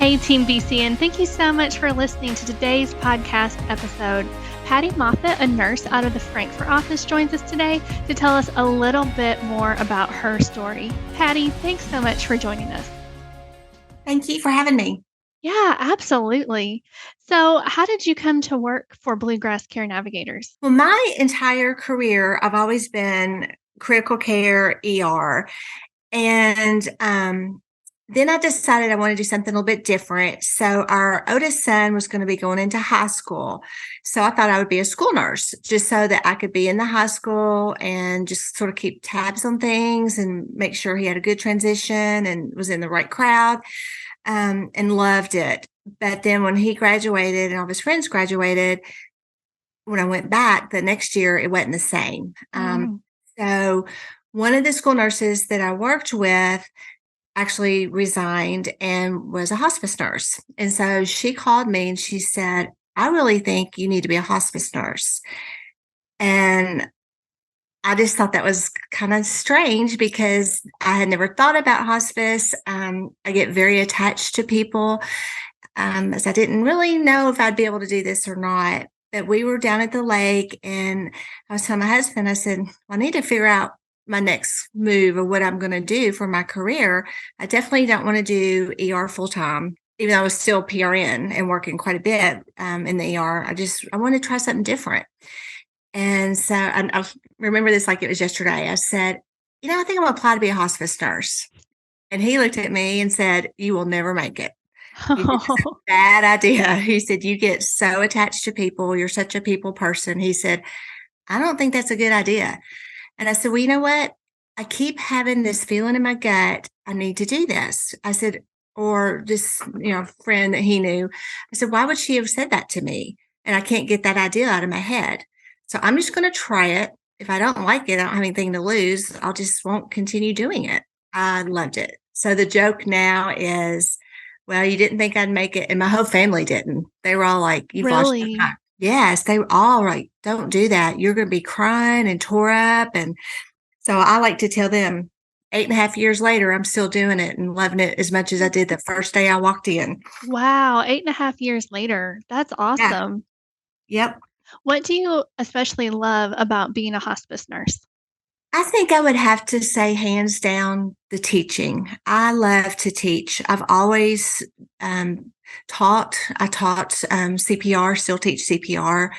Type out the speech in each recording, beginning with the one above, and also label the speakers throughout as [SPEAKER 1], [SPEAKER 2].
[SPEAKER 1] Hey, Team BCN, thank you so much for listening to today's podcast episode. Patty Moffett, a nurse out of the Frankfort office, joins us today to tell us a little bit more about her story. Patty, thanks so much for joining us.
[SPEAKER 2] Thank you for having me.
[SPEAKER 1] Yeah, absolutely. So, how did you come to work for Bluegrass Care Navigators?
[SPEAKER 2] Well, my entire career, I've always been critical care ER. And then I decided I wanted to do something a little bit different. So our oldest son was going to be going into high school. So I thought I would be a school nurse just so that I could be in the high school and just sort of keep tabs on things and make sure he had a good transition and was in the right crowd, and loved it. But then when he graduated and all of his friends graduated, when I went back the next year, it wasn't the same. So one of the school nurses that I worked with actually resigned and was a hospice nurse. And so she called me and she said, I really think you need to be a hospice nurse. And I just thought that was kind of strange because I had never thought about hospice. I get very attached to people, as I didn't really know if I'd be able to do this or not. But we were down at the lake and I was telling my husband, I said, I need to figure out my next move or what I'm going to do for my career. I definitely don't want to do ER full time, even though I was still PRN and working quite a bit in the ER. I want to try something different. And so I remember this like it was yesterday. I said, I think I'm going to apply to be a hospice nurse. And he looked at me and said, you will never make it. He said, it's a bad idea. He said, you get so attached to people. You're such a people person. He said, I don't think that's a good idea. And I said, well, you know what? I keep having this feeling in my gut. I need to do this. I said, or this, friend that he knew. I said, why would she have said that to me? And I can't get that idea out of my head. So I'm just going to try it. If I don't like it, I don't have anything to lose. I'll just won't continue doing it. I loved it. So the joke now is, well, you didn't think I'd make it. And my whole family didn't. They were all like, you've lost your
[SPEAKER 1] Really?
[SPEAKER 2] mind. Yes, they were all like, don't do that. You're going to be crying and tore up. And so I like to tell them 8.5 years later, I'm still doing it and loving it as much as I did the first day I walked in.
[SPEAKER 1] Wow, 8.5 years later. That's
[SPEAKER 2] Yeah.
[SPEAKER 1] awesome.
[SPEAKER 2] Yep.
[SPEAKER 1] What do you especially love about being a hospice nurse?
[SPEAKER 2] I think I would have to say hands down the teaching. I love to teach. I've always taught. I taught CPR, still teach CPR.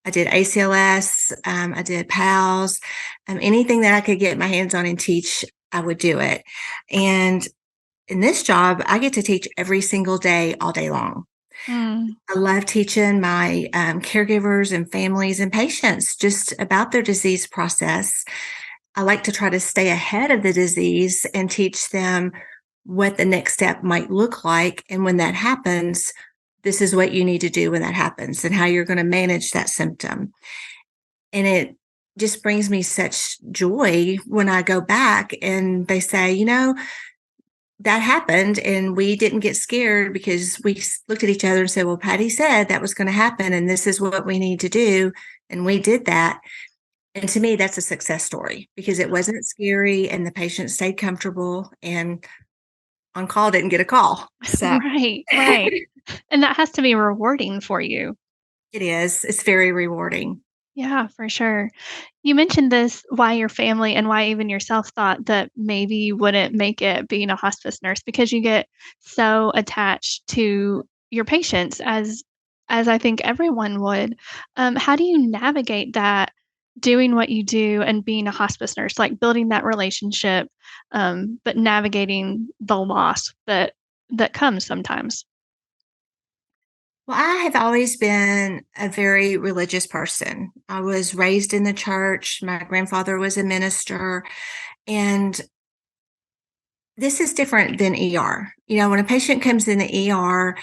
[SPEAKER 2] I did ACLS. I did PALS. Anything that I could get my hands on and teach, I would do it. And in this job, I get to teach every single day, all day long.
[SPEAKER 1] Mm,
[SPEAKER 2] I love teaching my caregivers and families and patients just about their disease process. I like to try to stay ahead of the disease and teach them what the next step might look like. And when that happens, this is what you need to do when that happens and how you're going to manage that symptom. And it just brings me such joy when I go back and they say, that happened and we didn't get scared because we looked at each other and said, well, Patty said that was going to happen and this is what we need to do. And we did that. And to me, that's a success story because it wasn't scary and the patient stayed comfortable and on call didn't get a call. So
[SPEAKER 1] right, right. And that has to be rewarding for you.
[SPEAKER 2] it is. It's very rewarding.
[SPEAKER 1] Yeah, for sure. You mentioned this, why your family and why even yourself thought that maybe you wouldn't make it being a hospice nurse because you get so attached to your patients as I think everyone would. How do you navigate that doing what you do and being a hospice nurse, like building that relationship, but navigating the loss that comes sometimes?
[SPEAKER 2] Well, I have always been a very religious person. I was raised in the church. My grandfather was a minister. And this is different than ER. When a patient comes in the ER,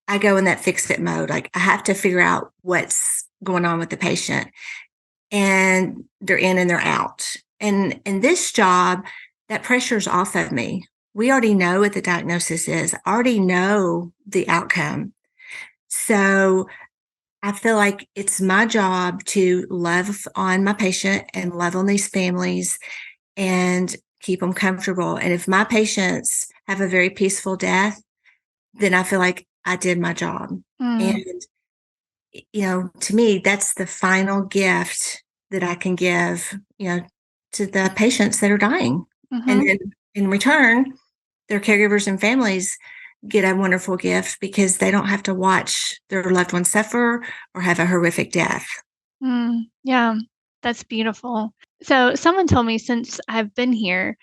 [SPEAKER 2] I go in that fix it mode. Like I have to figure out what's going on with the patient. And they're in and they're out. And in this job, that pressure's off of me. We already know what the diagnosis is, I already know the outcome. So I feel like it's my job to love on my patient and love on these families and keep them comfortable. And if my patients have a very peaceful death, then I feel like I did my job.
[SPEAKER 1] Mm,
[SPEAKER 2] And, to me, that's the final gift that I can give, to the patients that are dying. And
[SPEAKER 1] mhm.
[SPEAKER 2] then in return, their caregivers and families get a wonderful gift because they don't have to watch their loved ones suffer or have a horrific death.
[SPEAKER 1] Yeah, that's beautiful. So, someone told me since I've been here,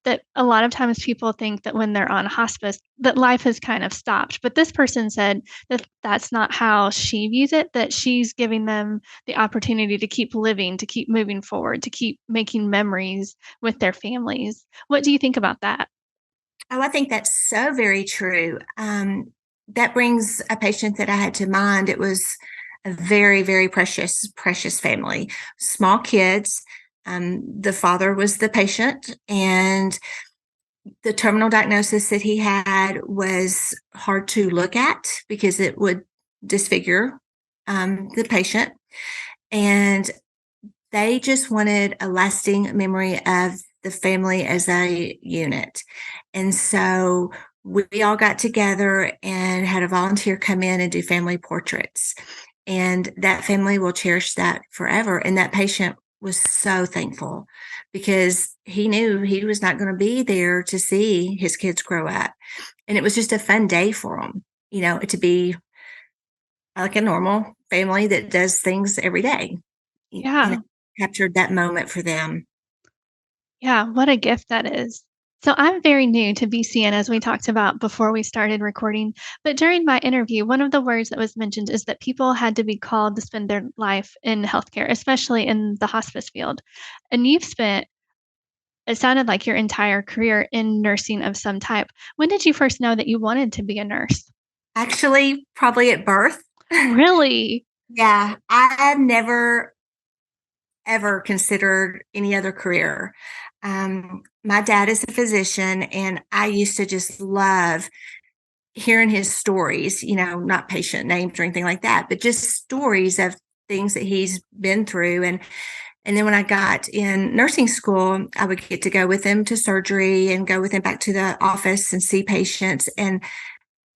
[SPEAKER 1] that a lot of times people think that when they're on hospice, that life has kind of stopped. But this person said that that's not how she views it, that she's giving them the opportunity to keep living, to keep moving forward, to keep making memories with their families. What do you think about that?
[SPEAKER 2] Oh, I think that's so very true. That brings a patient that I had to mind. It was a very, very precious, precious family, small kids. The father was the patient, and the terminal diagnosis that he had was hard to look at because it would disfigure the patient. And they just wanted a lasting memory of the family as a unit. And so we all got together and had a volunteer come in and do family portraits. And that family will cherish that forever. And that patient was so thankful because he knew he was not going to be there to see his kids grow up. And it was just a fun day for him, to be like a normal family that does things every day. And
[SPEAKER 1] Yeah.
[SPEAKER 2] it captured that moment for them.
[SPEAKER 1] Yeah, what a gift that is. So I'm very new to BCN, as we talked about before we started recording. But during my interview, one of the words that was mentioned is that people had to be called to spend their life in healthcare, especially in the hospice field. And you've spent, it sounded like your entire career in nursing of some type. When did you first know that you wanted to be a nurse?
[SPEAKER 2] Actually, probably at birth.
[SPEAKER 1] Really?
[SPEAKER 2] Yeah, I had never ever considered any other career. My dad is a physician, and I used to just love hearing his stories, not patient names or anything like that, but just stories of things that he's been through. And then when I got in nursing school, I would get to go with him to surgery and go with him back to the office and see patients. And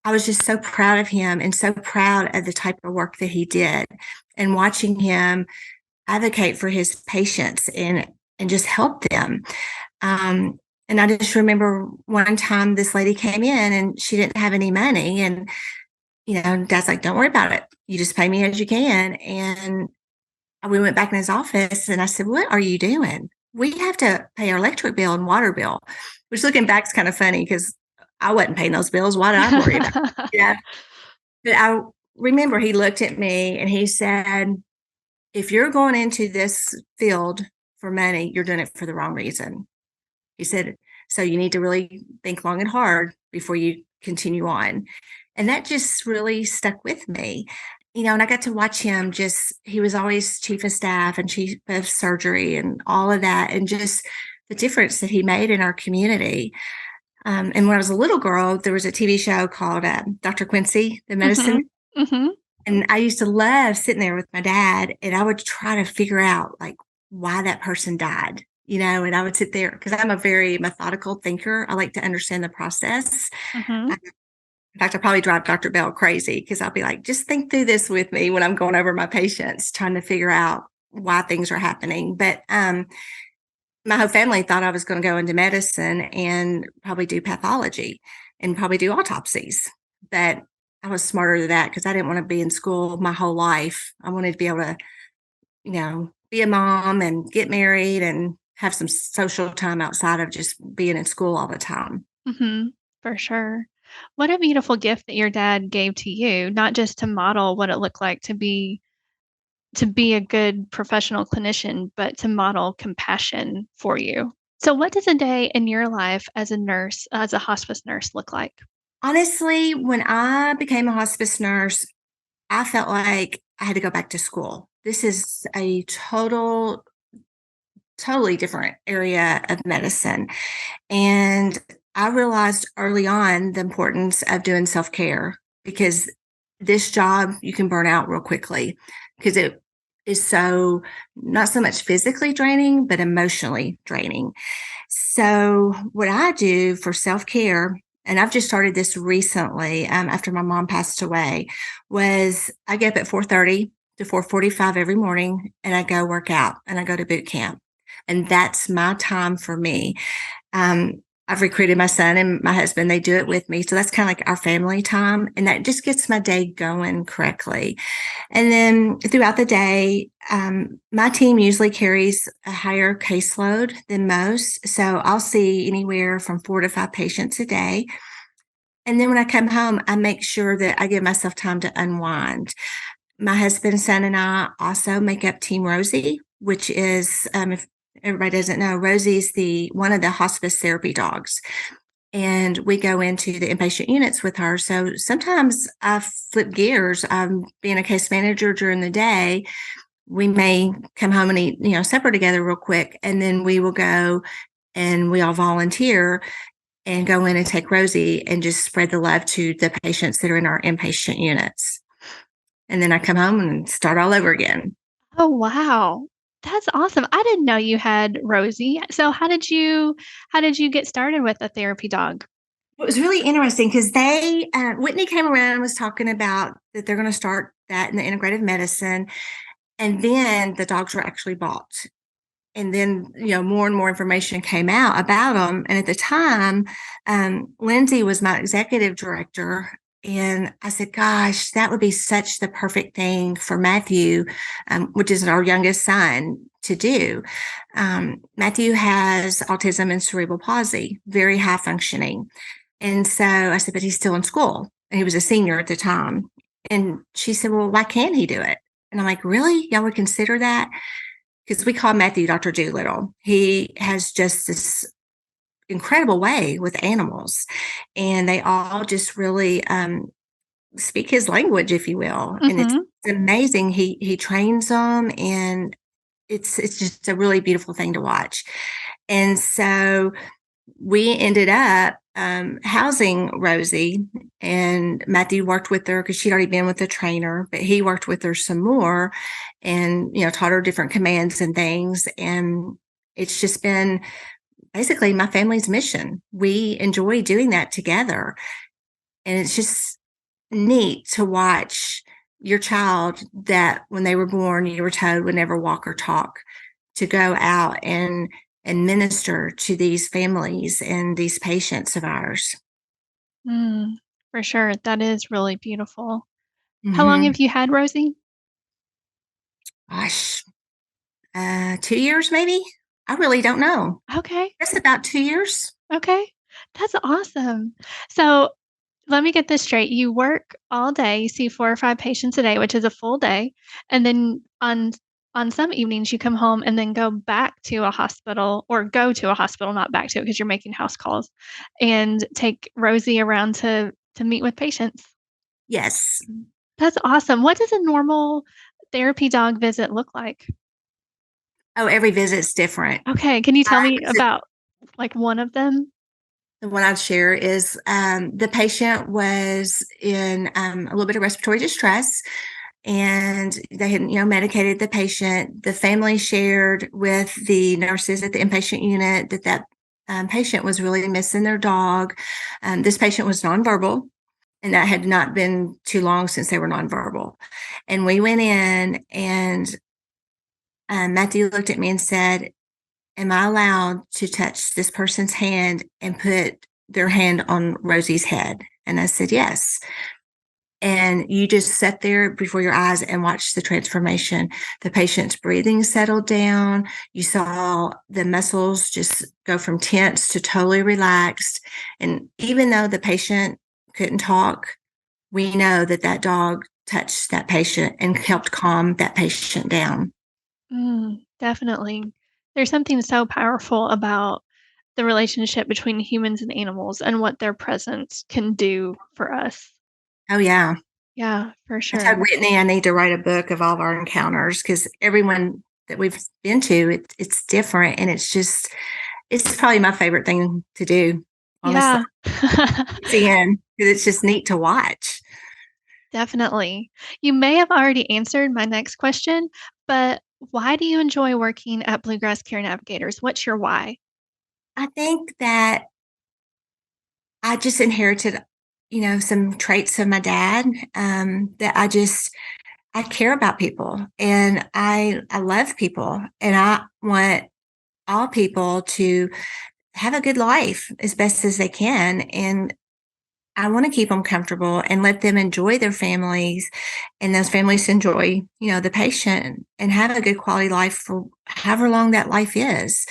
[SPEAKER 2] I was just so proud of him and so proud of the type of work that he did and watching him advocate for his patients and just help them. Um, and I just remember one time this lady came in and she didn't have any money. And, dad's like, don't worry about it. You just pay me as you can. And we went back in his office and I said, what are you doing? We have to pay our electric bill and water bill, which looking back is kind of funny because I wasn't paying those bills. Why did I worry about it? Yeah. But I remember he looked at me and he said, if you're going into this field for money, you're doing it for the wrong reason. He said, so you need to really think long and hard before you continue on. And that just really stuck with me. And I got to watch him he was always chief of staff and chief of surgery and all of that, and just the difference that he made in our community. And when I was a little girl, there was a TV show called Dr. Quincy, the medicine.
[SPEAKER 1] Mhm. Mhm.
[SPEAKER 2] And I used to love sitting there with my dad, and I would try to figure out like why that person died, and I would sit there because I'm a very methodical thinker. I like to understand the process.
[SPEAKER 1] Mhm.
[SPEAKER 2] In fact, I probably drive Dr. Bell crazy because I'll be like, just think through this with me when I'm going over my patients, trying to figure out why things are happening. But my whole family thought I was going to go into medicine and probably do pathology and probably do autopsies. But I was smarter than that because I didn't want to be in school my whole life. I wanted to be able to, be a mom and get married and have some social time outside of just being in school all the time.
[SPEAKER 1] Mhm. For sure. What a beautiful gift that your dad gave to you, not just to model what it looked like to be a good professional clinician, but to model compassion for you. So what does a day in your life as a nurse, as a hospice nurse look like?
[SPEAKER 2] Honestly, when I became a hospice nurse, I felt like I had to go back to school. This is a totally different area of medicine. And I realized early on the importance of doing self care because this job you can burn out real quickly because it is so not so much physically draining, but emotionally draining. So, what I do for self care and I've just started this recently, after my mom passed away, was I get up at 4:30 to 4:45 every morning, and I go work out and I go to boot camp. And that's my time for me. I've recruited my son and my husband, they do it with me. So that's kind of like our family time. And that just gets my day going correctly. And then throughout the day, my team usually carries a higher caseload than most. So I'll see anywhere from 4 to 5 patients a day. And then when I come home, I make sure that I give myself time to unwind. My husband, son, and I also make up Team Rosie, which is, if everybody doesn't know, Rosie's the one of the hospice therapy dogs. And we go into the inpatient units with her. So sometimes I flip gears. I'm being a case manager during the day. We may come home and eat, supper together real quick, and then we will go and we all volunteer and go in and take Rosie and just spread the love to the patients that are in our inpatient units. And then I come home and start all over again.
[SPEAKER 1] Oh, wow. That's awesome. I didn't know you had Rosie. So how did you get started with a therapy dog?
[SPEAKER 2] It was really interesting because Whitney came around and was talking about that they're going to start that in the integrative medicine. And then the dogs were actually bought. And then, more and more information came out about them. And at the time, Lindsay was my executive director. And I said, gosh, that would be such the perfect thing for Matthew, which is our youngest son, to do. Matthew has autism and cerebral palsy, very high functioning. And so I said, but he's still in school. And he was a senior at the time. And she said, well, why can't he do it? And I'm like, really? Y'all would consider that? Because we call Matthew Dr. Doolittle. He has just this incredible way with animals, and they all just really speak his language, if you will. And it's
[SPEAKER 1] Mhm.
[SPEAKER 2] amazing. He trains them, and it's just a really beautiful thing to watch. And so we ended up housing Rosie, and Matthew worked with her because she'd already been with the trainer, but he worked with her some more and, taught her different commands and things. And it's just been basically my family's mission. We enjoy doing that together. And it's just neat to watch your child that when they were born, you were told would never walk or talk, to go out and minister to these families and these patients of ours.
[SPEAKER 1] Mm, for sure. That is really beautiful. How long
[SPEAKER 2] Mm-hmm.
[SPEAKER 1] have you had Rosie?
[SPEAKER 2] Gosh, 2 years maybe? I really don't know.
[SPEAKER 1] Okay.
[SPEAKER 2] That's about 2 years.
[SPEAKER 1] Okay. That's awesome. So let me get this straight. You work all day, you see 4 or 5 patients a day, which is a full day, and then on some evenings, you come home and then go back to a hospital or go to a hospital, not back to it because you're making house calls, and take Rosie around to meet with patients.
[SPEAKER 2] Yes.
[SPEAKER 1] That's awesome. What does a normal therapy dog visit look like?
[SPEAKER 2] Oh, every visit's different.
[SPEAKER 1] Okay, can you tell
[SPEAKER 2] Our
[SPEAKER 1] me about, like, one of them?
[SPEAKER 2] The one I'd share is the patient was in a little bit of respiratory distress, and they had, medicated the patient. The family shared with the nurses at the inpatient unit that patient was really missing their dog. This patient was nonverbal, and that had not been too long since they were nonverbal. And we went in, and Matthew looked at me and said, am I allowed to touch this person's hand and put their hand on Rosie's head? And I said, yes. And you just sat there before your eyes and watched the transformation. The patient's breathing settled down. You saw the muscles just go from tense to totally relaxed. And even though the patient couldn't talk, we know that that dog touched that patient and helped calm that patient down.
[SPEAKER 1] Definitely. There's something so powerful about the relationship between humans and animals and what their presence can do for us.
[SPEAKER 2] Oh, yeah.
[SPEAKER 1] Yeah, for
[SPEAKER 2] I told
[SPEAKER 1] sure.
[SPEAKER 2] Whitney I need to write a book of all of our encounters because everyone that we've been to, it's different. And it's probably my favorite thing to do, honestly.
[SPEAKER 1] Yeah.
[SPEAKER 2] BCN, because it's just neat to watch.
[SPEAKER 1] Definitely. You may have already answered my next question, but why do you enjoy working at Bluegrass Care Navigators? What's your why?
[SPEAKER 2] I think that I just inherited, some traits of my dad, that I care about people, and I love people, and I want all people to have a good life as best as they can. And I want to keep them comfortable and let them enjoy their families, and those families enjoy, the patient, and have a good quality life for however long that life is.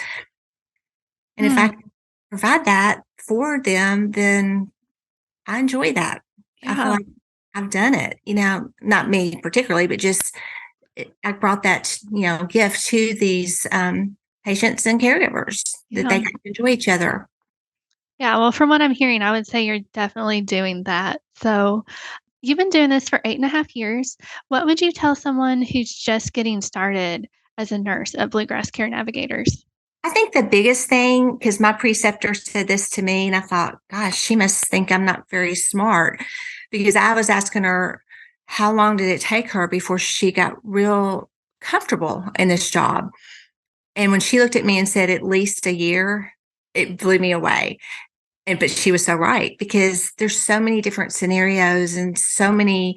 [SPEAKER 2] And if I
[SPEAKER 1] Mm,
[SPEAKER 2] can provide that for them, then I enjoy that. I feel
[SPEAKER 1] yeah,
[SPEAKER 2] like I've done it, not me particularly, but just I brought that, gift to these patients and caregivers, that
[SPEAKER 1] yeah.
[SPEAKER 2] they can enjoy each other.
[SPEAKER 1] Yeah, well, from what I'm hearing, I would say you're definitely doing that. So, you've been doing this for 8.5 years. What would you tell someone who's just getting started as a nurse at Bluegrass Care Navigators?
[SPEAKER 2] I think the biggest thing, because my preceptor said this to me, and I thought, gosh, she must think I'm not very smart, because I was asking her how long did it take her before she got real comfortable in this job. And when she looked at me and said at least a year, it blew me away. But she was so right, because there's so many different scenarios and so many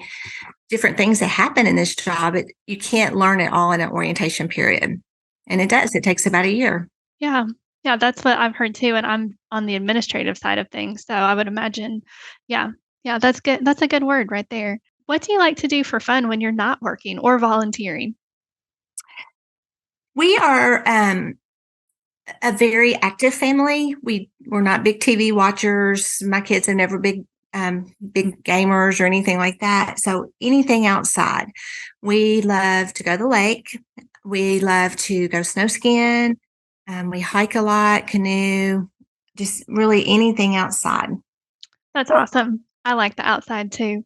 [SPEAKER 2] different things that happen in this job. You can't learn it all in an orientation period. And it does. It takes about a year.
[SPEAKER 1] Yeah. Yeah, that's what I've heard too, and I'm on the administrative side of things, so I would imagine yeah. Yeah, that's good that's a good word right there. What do you like to do for fun when you're not working or volunteering?
[SPEAKER 2] We are a very active family. We're not big TV watchers. My kids are never big gamers or anything like that. So anything outside. We love to go to the lake. We love to go snow skiing. We hike a lot, canoe, just really anything outside.
[SPEAKER 1] That's awesome. I like the outside too.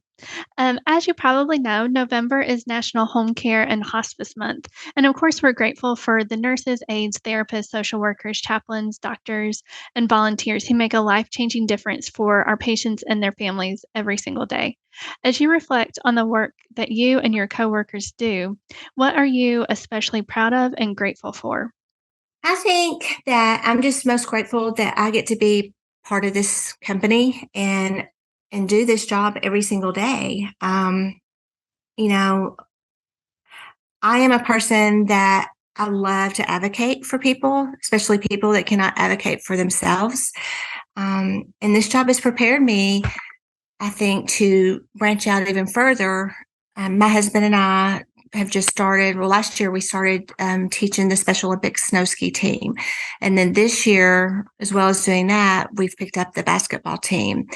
[SPEAKER 1] As you probably know, November is National Home Care and Hospice Month. And of course, we're grateful for the nurses, aides, therapists, social workers, chaplains, doctors, and volunteers who make a life changing difference for our patients and their families every single day. As you reflect on the work that you and your coworkers do, what are you especially proud of and grateful for?
[SPEAKER 2] I think that I'm just most grateful that I get to be part of this company, and do this job every single day. You know, I am a person that I love to advocate for people, especially people that cannot advocate for themselves. And this job has prepared me, I think, to branch out even further. My husband and I have just started. Well, last year we started teaching the Special Olympics snow ski team. And then this year, as well as doing that, we've picked up the basketball team.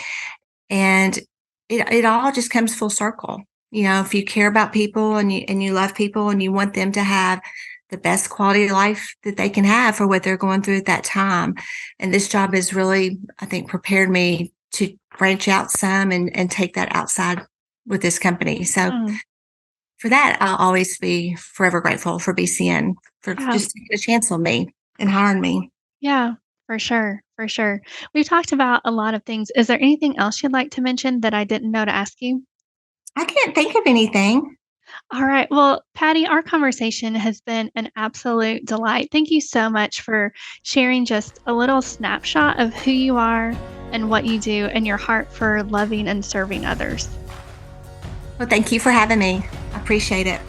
[SPEAKER 2] And it all just comes full circle. If you care about people, and you love people, and you want them to have the best quality of life that they can have for what they're going through at that time. And this job has really, I think, prepared me to branch out some, and take that outside with this company. So
[SPEAKER 1] Mm,
[SPEAKER 2] for that, I'll always be forever grateful for BCN for
[SPEAKER 1] yeah.
[SPEAKER 2] just taking a chance on me and hiring me.
[SPEAKER 1] Yeah, for sure, for sure. We've talked about a lot of things. Is there anything else you'd like to mention that I didn't know to ask you?
[SPEAKER 2] I can't think of anything.
[SPEAKER 1] All right. Well, Patty, our conversation has been an absolute delight. Thank you so much for sharing just a little snapshot of who you are and what you do and your heart for loving and serving others.
[SPEAKER 2] Well, thank you for having me. I appreciate it.